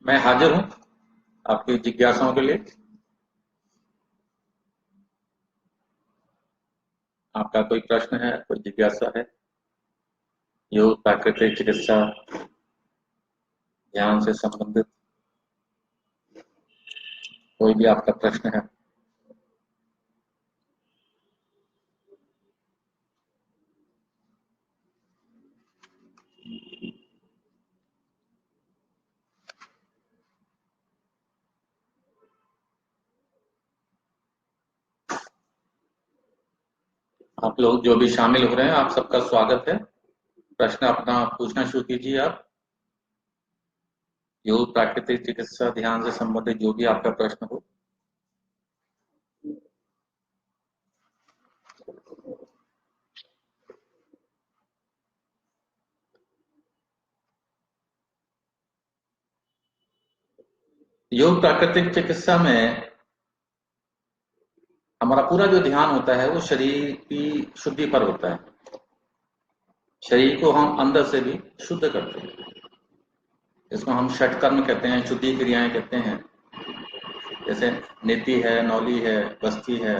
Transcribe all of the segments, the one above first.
मैं हाजिर हूं आपकी जिज्ञासाओं के लिए। आपका कोई प्रश्न है, कोई जिज्ञासा है? योग, प्राकृतिक चिकित्सा, ध्यान से संबंधित कोई भी आपका प्रश्न है? आप लोग जो भी शामिल हो रहे हैं, आप सबका स्वागत है। प्रश्न अपना पूछना शुरू कीजिए आप। योग, प्राकृतिक चिकित्सा, ध्यान से संबंधित जो भी आपका प्रश्न हो। योग प्राकृतिक चिकित्सा में हमारा पूरा जो ध्यान होता है वो शरीर की शुद्धि पर होता है। शरीर को हम अंदर से भी शुद्ध करते हैं। इसको हम षटकर्म कहते हैं, शुद्धि क्रियाएं कहते हैं। जैसे नेति है, नौली है, बस्ती है,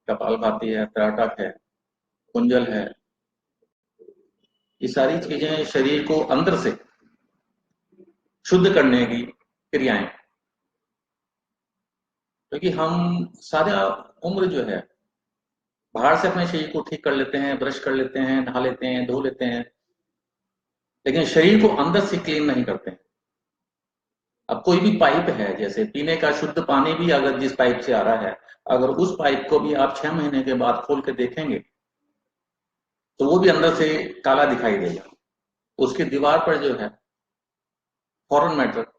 कपालभाति है, त्राटक है, कुंजल है। ये सारी चीजें शरीर को अंदर से शुद्ध करने की क्रियाएं। क्योंकि हम सारा उम्र जो है बाहर से अपने शरीर को ठीक कर लेते हैं, ब्रश कर लेते हैं, नहा लेते हैं, धो लेते हैं, लेकिन शरीर को अंदर से क्लीन नहीं करते हैं। अब कोई भी पाइप है, जैसे पीने का शुद्ध पानी भी अगर जिस पाइप से आ रहा है, अगर उस पाइप को भी आप 6 महीने के बाद खोल के देखेंगे तो वो भी अंदर से काला दिखाई देगा। उसकी दीवार पर जो है फॉरेन मैटर,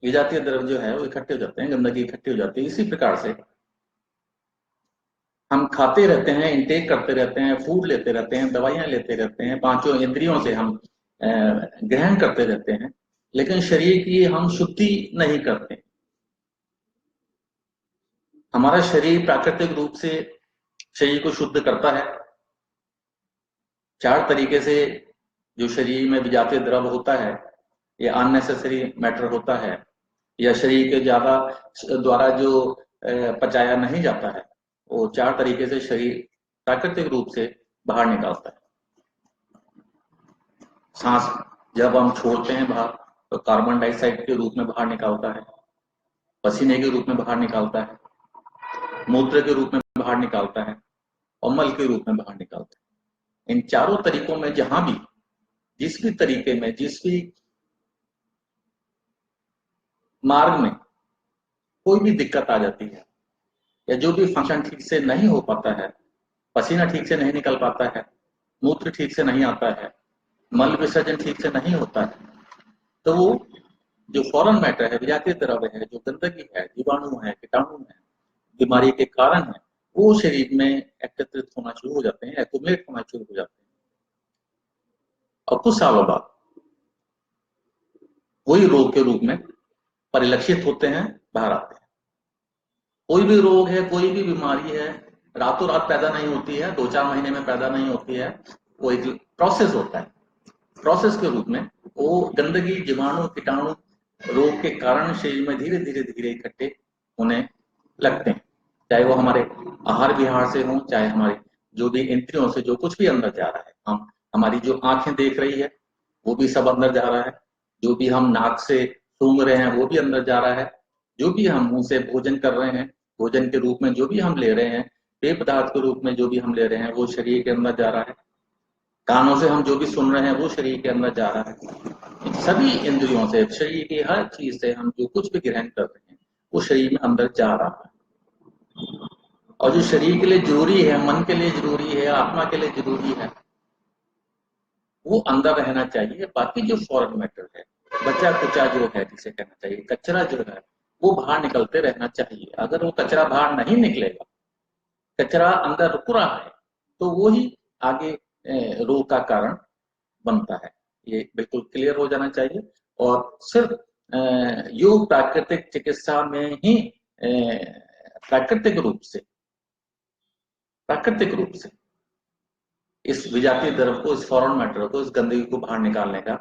विजातीय द्रव्य जो है वो इकट्ठे हो जाते हैं, गंदगी इकट्ठी हो जाती है। इसी प्रकार से हम खाते रहते हैं, इंटेक करते रहते हैं, फूड लेते रहते हैं, दवाइयां लेते रहते हैं, पांचों इंद्रियों से हम ग्रहण करते रहते हैं, लेकिन शरीर की हम शुद्धि नहीं करते। हमारा शरीर प्राकृतिक रूप से शरीर को शुद्ध करता है 4 तरीके से। जो शरीर में विजातीय द्रव होता है या अननेसेसरी मैटर होता है, या शरीर के ज्यादा द्वारा जो पचाया नहीं जाता है, वो 4 तरीके से शरीर प्राकृतिक रूप से बाहर निकालता है। सांस जब हम छोड़ते हैं बाहर तो कार्बन डाइऑक्साइड के रूप में बाहर निकालता है, पसीने के रूप में बाहर निकालता है, मूत्र के रूप में बाहर निकालता है, और मल के रूप में बाहर निकालता है। इन चारों तरीकों में जहां भी, जिस भी तरीके में, जिस भी मार्ग में कोई भी दिक्कत आ जाती है, या जो भी फंक्शन ठीक से नहीं हो पाता है, पसीना ठीक से नहीं निकल पाता है, मूत्र ठीक से नहीं आता है, मल विसर्जन ठीक से नहीं होता है, तो वो जो फॉरेन मैटर है, विजातीय द्रव्य है, जो गंदगी है, जीवाणु है, कीटाणु है, बीमारी के कारण है, वो शरीर में एकत्रित होना शुरू हो जाते हैं, एक्यूमुलेट होना शुरू हो जाते हैं। और कुछ सालों बाद वही रोग के रूप में परिलक्षित होते हैं, बाहर आते हैं। कोई भी रोग है, कोई भी बीमारी है, रातों रात पैदा नहीं होती है, 2-4 महीने में पैदा नहीं होती है। वो एक प्रोसेस होता है। प्रोसेस के रूप में वो गंदगी, जीवाणु, कीटाणु रोग के कारण शरीर में धीरे धीरे धीरे इकट्ठे होने लगते हैं। चाहे वो हमारे आहार विहार से हो, चाहे हमारे जो भी इंद्रियों से जो कुछ भी अंदर जा रहा है, हम हमारी जो आंखें देख रही है वो भी सब अंदर जा रहा है, जो भी हम नाक से सूंघ रहे हैं वो भी अंदर जा रहा है, जो भी हम मुंह से भोजन कर रहे हैं, भोजन के रूप में जो भी हम ले रहे हैं, पेय पदार्थ के रूप में जो भी हम ले रहे हैं, वो शरीर के अंदर जा रहा है। कानों से हम जो भी सुन रहे हैं वो शरीर के अंदर जा रहा है। सभी इंद्रियों से, शरीर की हर चीज से हम जो कुछ भी ग्रहण कर रहे हैं वो शरीर में अंदर जा रहा है। और जो शरीर के लिए जरूरी है, मन के लिए जरूरी है, आत्मा के लिए जरूरी है, वो अंदर रहना चाहिए। बाकी जो फॉरेन मैटर है, बचा कुचा जो है, जिसे कहना चाहिए कचरा जो है, वो बाहर निकलते रहना चाहिए। अगर वो कचरा बाहर नहीं निकलेगा, कचरा अंदर रुक रहा है, तो वो ही आगे रोग का कारण बनता है। ये बिल्कुल क्लियर हो जाना चाहिए। और सिर्फ योग प्राकृतिक चिकित्सा में ही प्राकृतिक रूप से, प्राकृतिक रूप से इस विजातीय द्रव को, इस फॉरेन मैटर को, इस गंदगी को बाहर निकालने का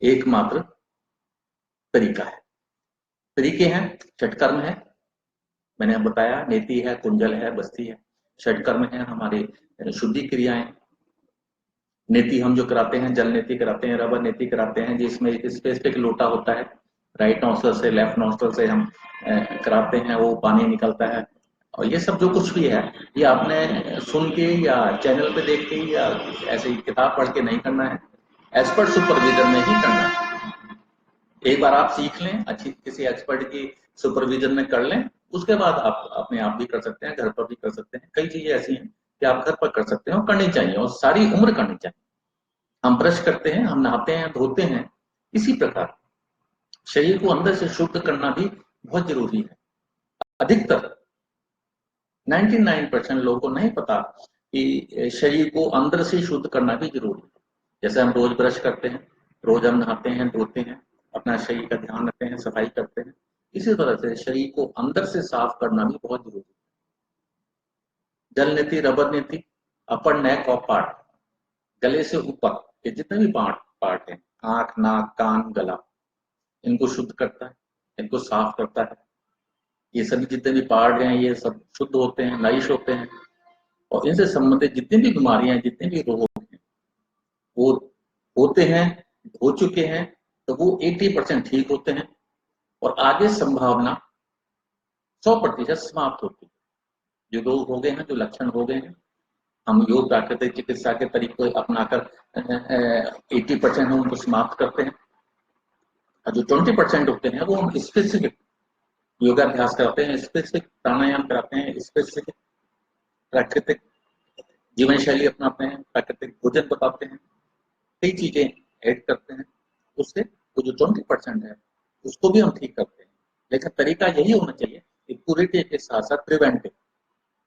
एकमात्र तरीका है। तरीके हैं, षटकर्म है, मैंने बताया, नेति है, कुंजल है, बस्ती है। षटकर्म है हमारे शुद्धि क्रियाएं। नेति हम जो कराते हैं, जल नेति कराते हैं, रबर नेति कराते हैं, जिसमें एक स्पेसिफिक लोटा होता है, राइट नॉस्ट्रल से लेफ्ट नॉस्ट्रल से हम कराते हैं, वो पानी निकलता है। और ये सब जो कुछ भी है, ये आपने सुन के या चैनल पे देख के या ऐसे ही किताब पढ़ के नहीं करना है, एक्सपर्ट सुपरविजन में ही करना है। एक बार आप सीख लें, अच्छी किसी एक्सपर्ट की सुपरविजन में कर लें, उसके बाद आप अपने आप भी कर सकते हैं, घर पर भी कर सकते हैं। कई चीजें ऐसी हैं कि आप घर पर कर सकते हैं और करनी चाहिए, और सारी उम्र करनी चाहिए। हम ब्रश करते हैं, हम नहाते हैं, धोते हैं, इसी प्रकार शरीर को अंदर से शुद्ध करना भी बहुत जरूरी है। अधिकतर 99% लोगों को नहीं पता कि शरीर को अंदर से शुद्ध करना भी जरूरी है। जैसे हम रोज ब्रश करते हैं, रोज हम नहाते हैं, धोते हैं, अपना शरीर का ध्यान रखते हैं, सफाई करते हैं, इसी तरह से शरीर को अंदर से साफ करना भी बहुत जरूरी है। जल नीति, रबर नीति, अपर नेक और पार्ट, गले से ऊपर के जितने भी पार्ट हैं, आंख, नाक, कान, गला, इनको शुद्ध करता है, इनको साफ करता है। ये सभी जितने भी पार्ट हैं, ये सब शुद्ध होते हैं, नरिश होते हैं, और इनसे संबंधित जितनी भी बीमारियां हैं, जितने भी रोग हैं, वो होते हैं, हो चुके हैं, तो वो 80% ठीक होते हैं, और आगे संभावना 100% समाप्त होती है। जो रोग हो गए हैं, जो लक्षण हो गए हैं, हम योग प्राकृतिक चिकित्सा के तरीके अपनाकर 80% हम उनको समाप्त करते हैं, और जो 20% होते हैं वो हम स्पेसिफिक योगाभ्यास कराते हैं, स्पेसिफिक प्राणायाम कराते हैं, स्पेसिफिक प्राकृतिक जीवन शैली अपनाते हैं, प्राकृतिक भोजन बताते हैं, कई चीजें ऐड करते हैं, उससे वो जो 20% है उसको भी हम ठीक करते हैं। लेकिन तरीका यही होना चाहिए कि क्यूरेटिव के साथ साथ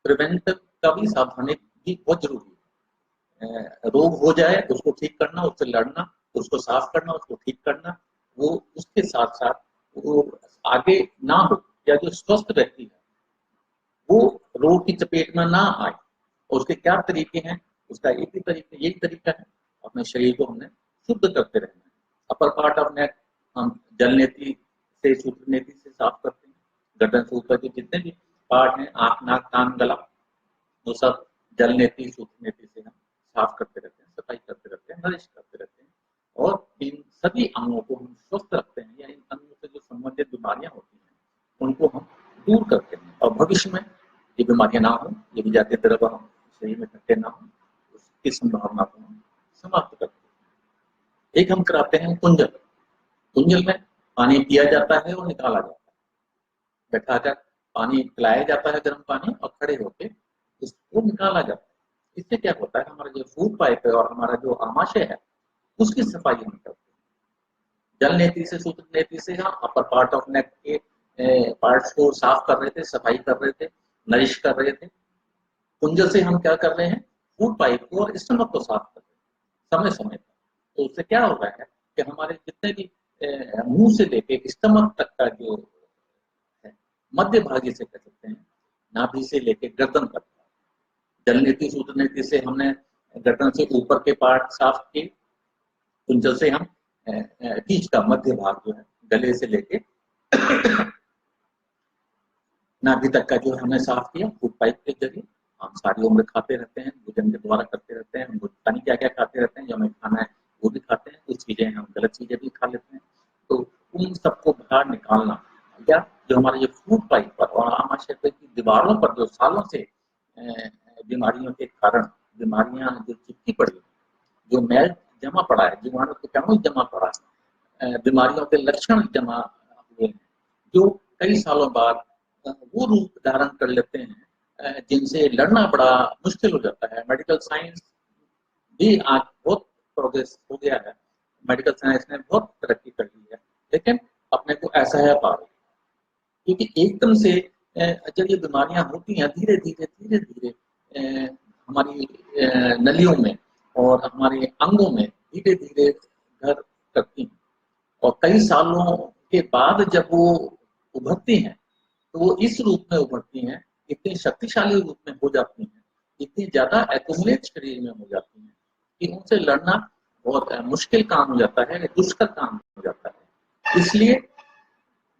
प्रिवेंटिव का भी सावधानी भी बहुत जरूरी है। रोग हो जाए उसको ठीक करना, उससे लड़ना, उसको साफ करना, उसको ठीक करना, वो उसके साथ साथ वो आगे ना हो, या जो स्वस्थ व्यक्ति है वो रोग की चपेट में ना आए। और उसके क्या तरीके हैं, उसका एक ही तरीका, यही तरीका है, अपने शरीर को हमने शुद्ध करते रहना है। अपर पार्ट ऑफ नेक हम जल नेति से, सूत्र नेति से साफ करते हैं। गर्दन से ऊपर के जितने भी पार्ट हैं, आंख, नाक, कान, गला, वो सब जल नेति, सूत्र नेति से हम साफ करते रहते हैं, सफाई करते रहते हैं, नरिश करते रहते हैं, और इन सभी अंगों को हम स्वस्थ रखते हैं, या इन अंगों से जो संबंधित बीमारियां होती हैं उनको हम दूर करते हैं, और भविष्य में ये बीमारियां ना हो, ये भी जाते द्रव हम शरीर में इकट्ठे ना हो, उसकी संभावना को हम समाप्त करते हैं। एक हम कराते हैं कुंजल। कुंजल में पानी पिया जाता है और निकाला जाता है, बैठाकर पानी पिलाया जाता है, गर्म पानी, और खड़े होकर उसको निकाला जाता है। इससे क्या होता है, हमारा जो फूड पाइप है और हमारा जो आमाशय है उसकी सफाई हम करते हैं। जल नेति से, सूत्र नेति से हम अपर पार्ट ऑफ नेक के पार्ट्स को साफ कर रहे थे, सफाई कर रहे थे, नरिश कर रहे थे। कुंजल से हम क्या कर रहे हैं, फूड पाइप को और स्टमक को साफ कर रहे हैं समय समय पर। तो उससे क्या हो रहा है कि हमारे जितने भी मुंह से लेके स्टमक तक का जो है, मध्य भागी से कह सकते हैं, नाभि से लेके गर्दन तक, जल नीति, सूत्र नीति से हमने गर्दन से ऊपर के पार्ट साफ किए, कुंजल से हम बीच का मध्य भाग जो है, गले से लेके नाभि तक का जो हमने साफ किया फूड पाइप के जरिए। हम सारी उम्र खाते रहते हैं, भोजन के द्वारा करते रहते हैं, हम पता नहीं क्या क्या खाते रहते हैं, जो हमें खाना है वो भी खाते हैं, कुछ चीजें हम गलत चीजें भी खा लेते हैं। तो उन सबको बाहर निकालना, या जो हमारे जो फूड पाइप पर और आमाशय की दीवारों पर जो सालों से बीमारियों के कारण बीमारियां जो चिपकी पड़ी, जो मैल जमा पड़ा है, जीवाणु कीटाणु जमा पड़ा है, बीमारियों के लक्षण जमा हुए हैं, जो कई सालों बाद वो रूप धारण कर लेते हैं, जिनसे लड़ना बड़ा मुश्किल हो जाता है। मेडिकल साइंस भी आज बहुत प्रोग्रेस हो गया है, मेडिकल साइंस ने बहुत तरक्की कर ली है, लेकिन अपने को ऐसा है पा, क्योंकि एकदम से जब ये बीमारियां होती हैं, धीरे धीरे धीरे धीरे हमारी नलियों में और हमारे अंगों में धीरे धीरे घर करती हैं, और कई सालों के बाद जब वो उभरती हैं तो वो इस रूप में उभरती हैं, इतनी शक्तिशाली रूप में हो जाती हैं, इतनी ज्यादा एक्यूमुलेट शरीर में हो जाती हैं कि उनसे लड़ना बहुत मुश्किल काम हो जाता है, दुष्कर काम हो जाता है। इसलिए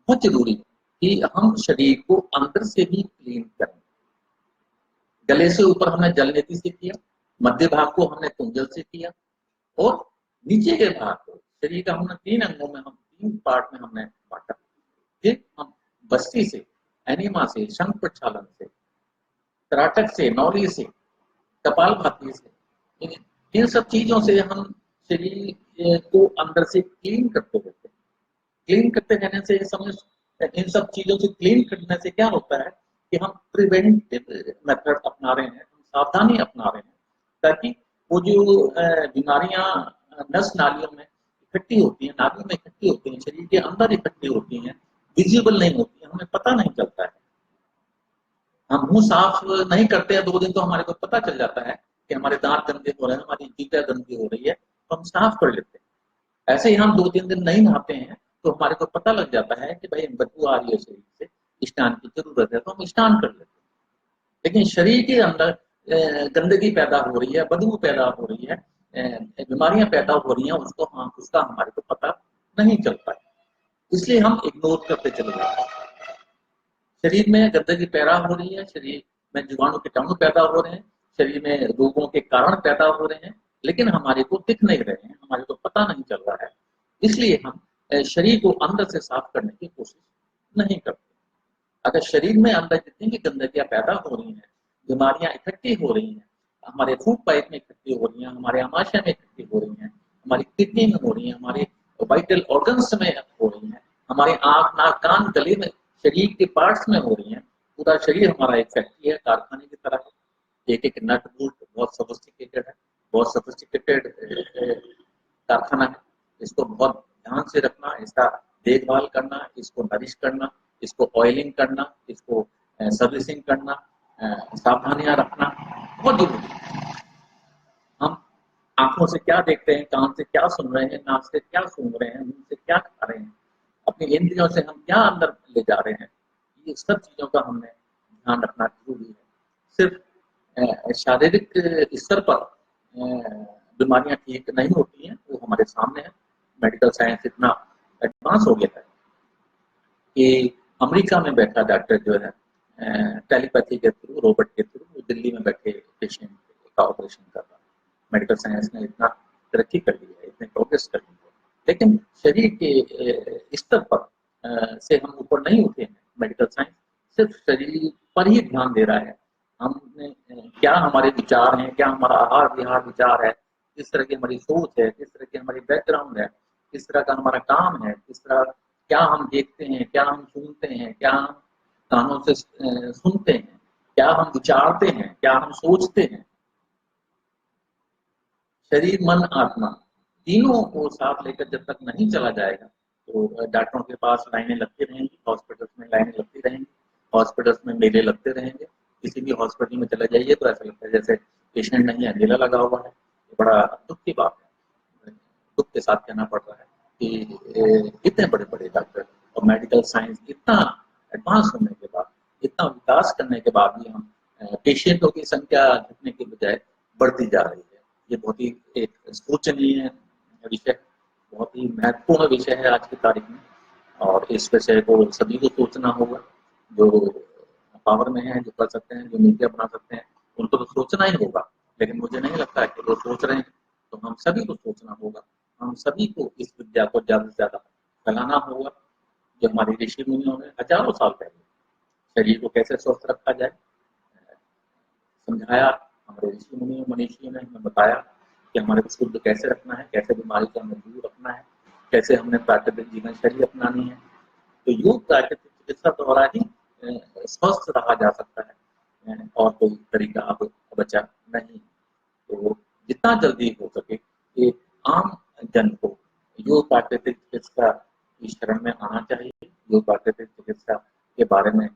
बहुत जरूरी है कि हम शरीर को अंदर से भी क्लीन करें। गले से ऊपर हमने जल नीति से किया, मध्य भाग को हमने कुंजल से किया, और नीचे के भाग को शरीर का हमने 3 अंगों में, हम 3 पार्ट में हमने बांटा। फिर हम बस्ती से, एनिमा से, शंख प्रक्षालन से, त्राटक से, नौली से, कपालभाति से, इन इन सब चीजों से हम शरीर को अंदर से क्लीन करते रहते हैं। क्लीन करते रहने से समझ, इन सब चीजों से क्लीन करने से क्या होता है कि हम प्रिवेंटिव मेथड अपना रहे हैं, हम सावधानी अपना रहे हैं, ताकि वो जो बीमारियां नस नालियों में इकट्ठी होती हैं, नाभियों में इकट्ठी होती हैं, शरीर के अंदर इकट्ठी होती हैं, विजिबल नहीं होती हैं, हमें पता नहीं चलता है। हम मुंह साफ नहीं करते हैं 2 दिन तो हमारे को पता चल जाता है कि हमारे दांत गंदे हो रहे हैं, हमारी जीभ गंदी हो रही है, तो हम साफ कर लेते हैं। ऐसे ही हम 2-3 दिन नहीं नहाते हैं तो हमारे को पता लग जाता है कि भाई बदबू आ रही है शरीर से, स्नान की जरूरत है, तो हम स्नान कर लेते हैं। लेकिन शरीर के अंदर गंदगी पैदा हो रही है, बदबू पैदा हो रही है, बीमारियां पैदा हो रही हैं, उसका हमारे को पता नहीं चलता है, इसलिए हम इग्नोर करते चले जाते हैं। शरीर में गंदगी पैदा हो रही है, शरीर में जीवाणु कीटाणु पैदा हो रहे हैं, शरीर में रोगों के कारण पैदा हो रहे हैं, लेकिन हमारे को दिख नहीं रहे हैं, हमारे को पता नहीं चल रहा है, इसलिए हम शरीर को अंदर से साफ करने की कोशिश नहीं करते। अगर शरीर में अंदर जितनी भी गंदगियां पैदा हो रही हैं, बीमारियां इकट्ठी हो रही हैं, हमारे फूड पाइप में इकट्ठी हो रही हैं, हमारे आमाशय में इकट्ठी हो रही हैं, हमारी किडनी में हो रही हैं, हमारे वाइटल ऑर्गन्स में हो रही हैं, हमारे आंख नाक कान गले में, शरीर के पार्ट्स में हो रही हैं, पूरा शरीर हमारा एक फैक्ट्री है, कारखाने की तरह है। एक एक नट बोल्ट बहुत सोफिस्टिकेटेड है, बहुत सोफिस्टिकेटेड कारखाना है। इसको बहुत ध्यान से रखना, इसका देखभाल करना, इसको नरिश करना, इसको ऑयलिंग करना, इसको सर्विसिंग करना, सावधानियां रखना बहुत जरूरी है। हम आंखों से क्या देखते हैं, कान से क्या सुन रहे हैं, नाक से क्या सूंघ रहे हैं, मुंह से क्या खा रहे हैं, अपनी इंद्रियों से हम क्या अंदर ले जा रहे हैं, ये सब चीजों का हमने ध्यान रखना जरूरी है। सिर्फ शारीरिक स्तर पर बीमारियां ठीक नहीं होती हैं, वो हमारे सामने है। मेडिकल साइंस इतना एडवांस हो गया है कि अमेरिका में बैठा डॉक्टर जो है टेलीपैथी के थ्रू, रोबोट के थ्रू, वो दिल्ली में बैठे पेशेंट का ऑपरेशन कर रहा है। मेडिकल साइंस ने इतना तरक्की कर ली है, इतने प्रोग्रेस कर ली है, लेकिन शरीर के स्तर पर से हम ऊपर नहीं उठे हैं। मेडिकल साइंस सिर्फ शरीर पर ही ध्यान दे रहा है। हमने क्या हमारे विचार हैं, क्या हमारा आहार विहार विचार है, किस तरह की हमारी सोच है, किस तरह की हमारी बैकग्राउंड है, किस तरह का हमारा काम है, किस तरह क्या हम देखते हैं, क्या हम सुनते हैं, क्या हम कानों से सुनते हैं, क्या हम विचारते हैं, क्या हम सोचते हैं। शरीर मन आत्मा तीनों को साथ लेकर जब तक नहीं चला जाएगा तो डॉक्टरों के पास लाइनें लगती रहेंगी, हॉस्पिटल्स में लाइनें लगती रहेंगी, हॉस्पिटल्स में मेले लगते रहेंगे। किसी भी हॉस्पिटल में चले जाइए तो ऐसा लगता है जैसे पेशेंट नहीं है, मेला लगा हुआ है। ये बड़ा दुख की बात है, दुख के साथ कहना पड़ रहा है कि इतने बड़े बड़े डॉक्टर और मेडिकल साइंस इतना एडवांस होने के बाद, इतना विकास करने के बाद भी हम पेशेंटों की संख्या घटने के बजाय बढ़ती जा रही है। ये बहुत ही एक सोचनीय विषय, बहुत ही महत्वपूर्ण विषय है आज की तारीख में, और इस विषय को सभी को सोचना होगा। जो पावर में है, जो कर सकते हैं, जो मीडिया बना सकते हैं, उनको तो सोचना ही होगा। लेकिन मुझे नहीं लगता है कि वो सोच रहे हैं, तो हम सभी को सोचना होगा। हम सभी को इस विद्या को ज़्यादा से ज़्यादा फैलाना होगा। जो हमारे ऋषि मुनियों ने हजारों साल पहले शरीर को कैसे स्वस्थ रखा जाए समझाया, हमारे ऋषि मुनियों मनीषियों ने हमें बताया कि हमारे को शुद्ध कैसे रखना है, कैसे बीमारी से हमें दूर रखना है, कैसे हमने प्राकृतिक जीवन शैली अपनानी है। तो योग प्राकृतिक चिकित्सा द्वारा ही स्वस्थ रहा जा सकता है, और कोई तरीका अब बचा नहीं। तो जितना जल्दी हो सके एक आम जन को योग प्राकृतिक चिकित्सा की शरण में आना चाहिए, योग प्राकृतिक चिकित्सा के बारे में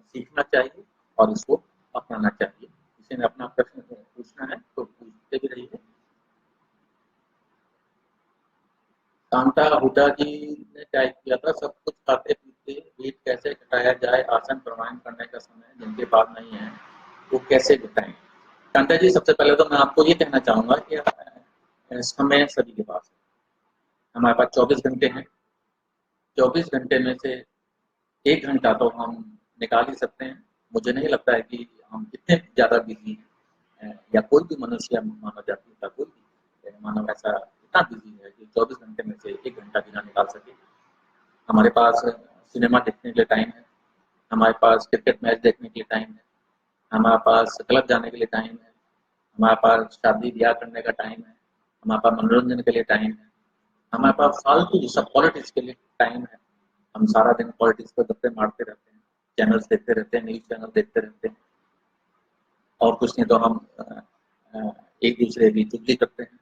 सीखना चाहिए और इसको अपनाना चाहिए। किसी ने अपना प्रश्न पूछना है तो पूछते भी रहिए। कांता हुडा जी ने टाइप किया था, सब कुछ खाते पीते वेट कैसे घटाया जाए, आसन प्राणायाम करने का समय जिनके पास नहीं है वो कैसे घटाएं। कांता जी, सबसे पहले तो मैं आपको ये कहना चाहूंगा कि समय सभी के पास है, हमारे पास 24 घंटे हैं। 24 घंटे में से 1 घंटा तो हम निकाल ही सकते हैं। मुझे नहीं लगता है कि हम इतने ज़्यादा बिज़ी हैं, या कोई भी मनुष्य, मानव जाति का कोई भी मानव ऐसा इतना बिज़ी है कि 24 घंटे में से 1 घंटा भी ना निकाल सके। हमारे पास सिनेमा देखने के लिए टाइम है, हमारे पास क्रिकेट मैच देखने के लिए टाइम है, हमारे पास क्लब जाने के लिए टाइम है, हमारे पास शादी-ब्याह करने का टाइम है, हमारे पास मनोरंजन के लिए टाइम है, हमारे पास फालतू सब पॉलिटिक्स के लिए टाइम है। हम सारा दिन पॉलिटिक्स पे गप्पे मारते रहते हैं, चैनल्स देखते रहते हैं, न्यूज़ चैनल देखते रहते हैं, और कुछ नहीं तो हम एक दूसरे की चुगली करते हैं,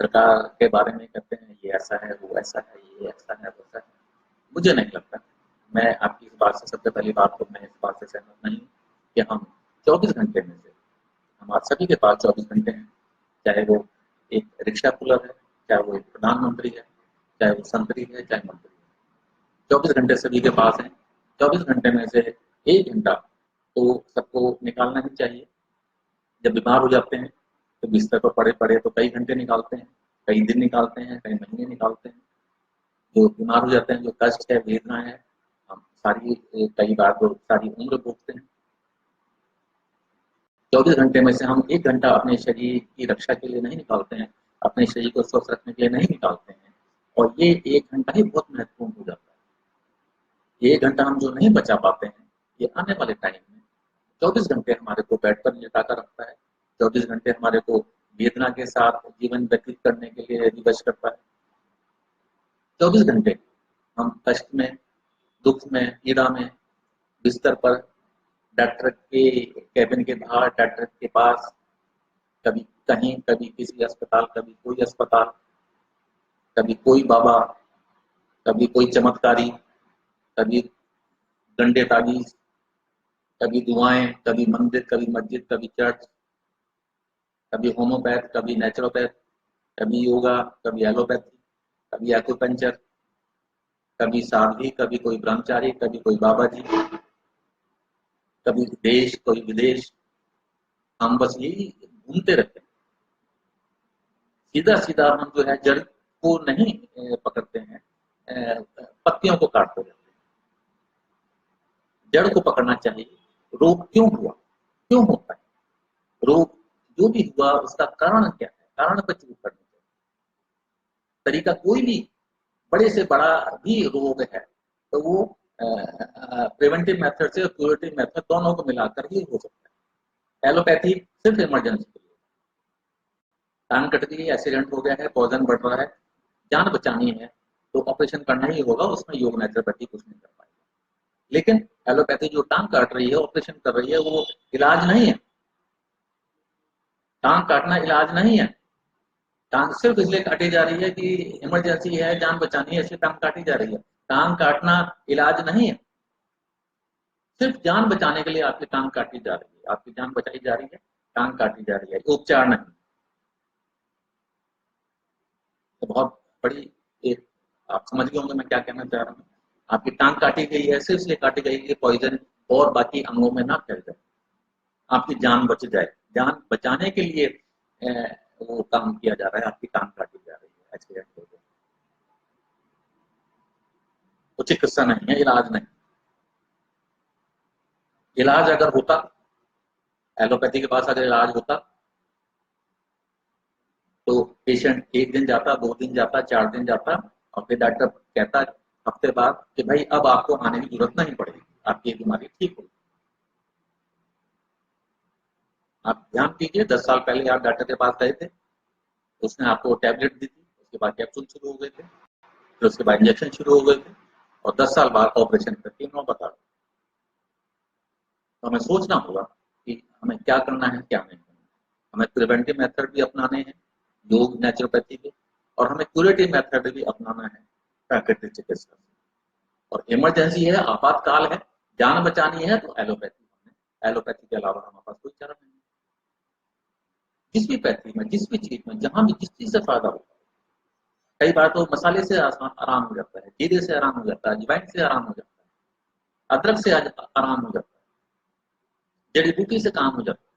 सरकार के बारे में कहते हैं ये ऐसा है, वो ऐसा है, ये ऐसा है, वैसा है। मुझे नहीं लगता। मैं आपकी इस बात से, सबसे पहली बात तो मैं इस बात से सहमत नहीं कि हम 24 घंटे में से, हमारे सभी के पास 24 घंटे हैं, चाहे वो एक रिक्शा पुलर है, चाहे वो एक प्रधानमंत्री है, चाहे वो संतरी है, चाहे मंत्री है। 24 घंटे सभी के पास हैं। 24 घंटे में से 1 घंटा तो सबको निकालना ही चाहिए। जब बीमार हो जाते हैं तो बिस्तर पर पड़े-पड़े तो कई घंटे निकालते हैं, कई दिन निकालते हैं, कई महीने निकालते हैं। जो बीमार हो जाते हैं, जो कष्ट है, वेदना है, हम सारी कई बार तो सारी उम्र भोगते हैं। 24 घंटे में से हम 1 घंटा अपने शरीर की रक्षा के लिए नहीं निकालते हैं, अपने शरीर को स्वस्थ रखने के लिए नहीं निकालते हैं, और ये 1 घंटा ही बहुत महत्वपूर्ण हो जाता है। ये 1 घंटा हम जो नहीं बचा पाते हैं, ये आने वाले टाइम में 24 घंटे हमारे को बेड पर लेटा कर रखता है, 24 घंटे हमारे को वेदना के साथ जीवन व्यतीत करने के लिए विवश करता है। 24 घंटे हम कष्ट में, दुःख में, पीड़ा में, बिस्तर पर, डॉक्टर के केबिन के बाहर, डॉक्टर के पास, कभी कहीं, कभी किसी अस्पताल, कभी कोई अस्पताल, कभी कोई बाबा, कभी कोई चमत्कारी, कभी गंडे ताबीज, कभी दुआएं, कभी मंदिर, कभी मस्जिद, कभी चर्च, कभी होम्योपैथ, कभी नेचुरोपैथ, कभी योगा, कभी एलोपैथी, कभी एक्यूपंक्चर, कभी साध्वी, कभी कोई ब्रह्मचारी, कभी कोई बाबा जी, कभी देश, कोई विदेश। हम बस यही घूमते रहते हैं। सीधा सीधा हम जो है जड़ को नहीं पकड़ते हैं, पत्तियों को काटते रहते हैं। जड़ को पकड़ना चाहिए। रोग क्यों हुआ, क्यों होता है रोग, जो भी हुआ उसका कारण क्या है, कारण पर चूक करना चाहिए। तरीका कोई भी बड़े से बड़ा भी रोग है तो वो प्रिवेंटिव मेथड से क्यूरेटिव मेथड दोनों को मिलाकर ही हो सकता है। एलोपैथी सिर्फ इमरजेंसी के लिए, टांग कट गई, एक्सीडेंट हो गया है, पॉइजन बढ़ रहा है, जान बचानी है तो ऑपरेशन करना ही होगा, उसमें योग नेचुरोपैथी कुछ नहीं कर पाएगा। लेकिन एलोपैथी जो टांग काट रही है, ऑपरेशन कर रही है, वो इलाज नहीं है। टांग काटना इलाज नहीं है। टांग सिर्फ इसलिए काटी जा रही है कि इमरजेंसी है, जान बचानी है, इसलिए टांग काटी जा रही है। टांग काटना इलाज नहीं है। सिर्फ जान बचाने के लिए आपकी टांग काटी जा रही है, आपकी जान बचाई जा रही है, टांग काटी जा रही है, उपचार नहीं। तो बहुत बड़ी एक, आप समझ गए होंगे मैं क्या कहना चाह रहा हूँ। आपकी टांग काटी गई है, सिर्फ इसलिए काटी गई कि पॉइजन और बाकी अंगों में ना फैल जाए, आपकी जान बच जाए। जान बचाने के लिए वो काम किया जा रहा है, आपकी टांग काटी जा रही है, एक्सीडेंट हो गया। तो चिकित्सा नहीं है, इलाज नहीं। इलाज अगर होता, एलोपैथी के पास अगर इलाज होता तो पेशेंट 1 दिन जाता, 2 दिन जाता, 4 दिन जाता, और फिर डॉक्टर कहता हफ्ते बाद कि भाई अब आपको आने की जरूरत नहीं पड़ेगी, आपकी ये बीमारी ठीक होगी। आप ध्यान कीजिए, 10 साल पहले आप डॉक्टर के पास गए थे, उसने आपको टैबलेट दी थी, उसके बाद कैप्सूल शुरू हो गए थे, फिर उसके बाद इंजेक्शन शुरू हो गए थे, और 10 साल बाद ऑपरेशन करके नौबत आ गई। तो हमें सोचना होगा कि हमें क्या करना है, क्या नहीं करना है। हमें प्रिवेंटिव मेथड भी अपनाने हैं, योग नेचुरोपैथी के, और हमें क्यूरेटिव मेथड भी अपनाना है, प्राकृतिक चिकित्सा। और इमरजेंसी है, आपातकाल है, जान बचानी है तो एलोपैथी है। एलोपैथी के अलावा हमारे पास कोई चारा नहीं है। जिस भी पैथी में, जिस भी चीज में, जहां भी जिस चीज से फायदा होता है, कई बार तो मसाले से आराम हो जाता है, जीरे से आराम हो जाता है, अजवाइन से आराम हो जाता है, अदरक से आराम हो जाता है, जड़ी बूटी से काम हो जाता है,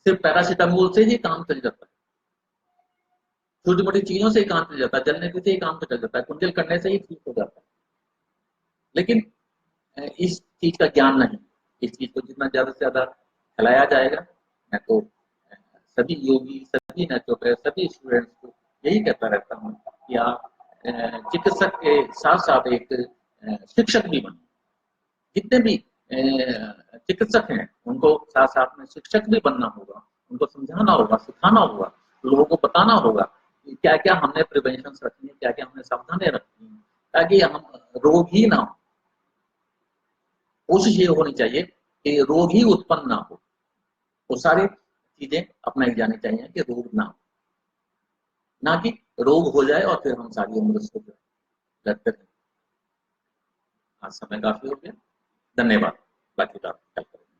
सिर्फ पैरासीटामोल से ही काम चल जाता है, छोटी मोटी चीजों से ही काम चल जाता है, जलने से ही काम चल जाता है, कुंजल करने से ही ठीक हो जाता है। लेकिन इस चीज का ज्ञान नहीं, इस चीज को जितना ज्यादा से ज्यादा फैलाया जाएगा, मैं तो सभी योगी, सभी नेचुरोपैथ, सभी स्टूडेंट्स को यही कहता रहता हूँ कि आप चिकित्सक के साथ साथ एक शिक्षक भी बने। जितने भी चिकित्सक हैं उनको साथ साथ में शिक्षक भी बनना होगा, उनको समझाना होगा, सिखाना होगा, लोगों को बताना होगा कि क्या क्या हमने प्रिवेंशन रखनी है, क्या क्या हमने सावधानियां रखनी है, ताकि हम रोग ही ना हो। कोशिश ये होनी चाहिए कि रोग ही उत्पन्न ना हो, वो सारी चीजें अपनाई जानी चाहिए कि रोग ना हो, ना कि रोग हो जाए और फिर हम सारी उम्र उसको लड़ते रहें। आज समय काफी हो गया, धन्यवाद। बाकी बात कल करेंगे।